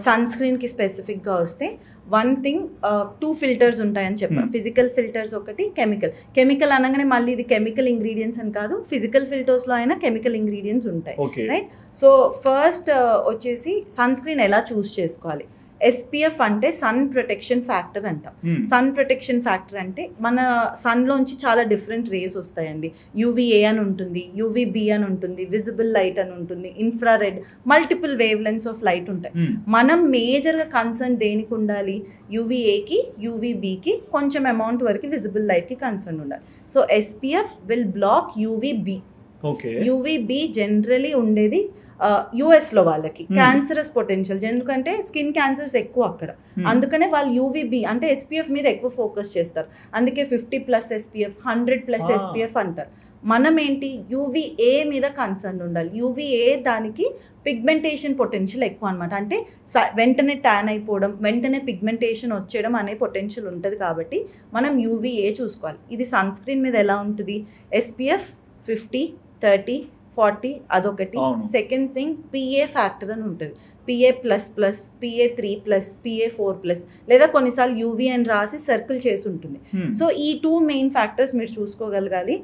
Sun స్క్రీన్కి స్పెసిఫిక్గా వస్తే one thing 2 filters ఉంటాయని చెప్పాను. ఫిజికల్ ఫిల్టర్స్ ఒకటి, కెమికల్ అనగానే మళ్ళీ ఇది కెమికల్ ఇంగ్రీడియంట్స్ అని కాదు, ఫిజికల్ ఫిల్టర్స్లో అయినా కెమికల్ ఇంగ్రీడియంట్స్ ఉంటాయి, రైట్? సో ఫస్ట్ వచ్చేసి సన్ స్క్రీన్ ఎలా చూస్ చేసుకోవాలి. SPF అంటే సన్ ప్రొటెక్షన్ ఫ్యాక్టర్ అంటాం. సన్ ప్రొటెక్షన్ ఫ్యాక్టర్ అంటే మన సన్లోంచి చాలా డిఫరెంట్ రేస్ వస్తాయండి. UVA అని ఉంటుంది, UVB అని ఉంటుంది, విజిబుల్ లైట్ అని ఉంటుంది, infrared, multiple wave lens of light ఉంటాయి. మనం మేజర్గా కన్సర్న్ దేనికి ఉండాలి? UVAకి, UVBకి, కొంచెం అమౌంట్ వరకు విజిబుల్ లైట్కి కన్సర్న్ ఉండాలి. So SPF will block UVB. UVB generally ఉండేది US లో వాళ్ళకి క్యాన్సరస్ పొటెన్షియల్, ఎందుకంటే స్కిన్ క్యాన్సర్స్ ఎక్కువ అక్కడ, అందుకనే వాళ్ళు UVB అంటే SPF మీద ఎక్కువ ఫోకస్ చేస్తారు. అందుకే 50+ SPF, 100+ SPF అంటారు. మనం ఏంటి UVA మీద కన్సర్న్ ఉండాలి. UVA దానికి పిగ్మెంటేషన్ పొటెన్షియల్ ఎక్కువ అనమాట. అంటే వెంటనే ట్యాన్ అయిపోవడం, వెంటనే పిగ్మెంటేషన్ వచ్చేయడం అనే పొటెన్షియల్ ఉంటుంది. కాబట్టి మనం UVA చూసుకోవాలి. ఇది సన్ స్క్రీన్ మీద ఎలా ఉంటుంది? SPF 50, 30, 40 అదొకటి. సెకండ్ థింగ్ PA ఫ్యాక్టర్ అని ఉంటుంది. PA++, PA3+, PA4+, లేదా కొన్నిసార్లు UV అని రాసి సర్కిల్ చేసి ఉంటుంది. సో ఈ 2 మెయిన్ ఫ్యాక్టర్స్ మీరు చూసుకోగలగాలి.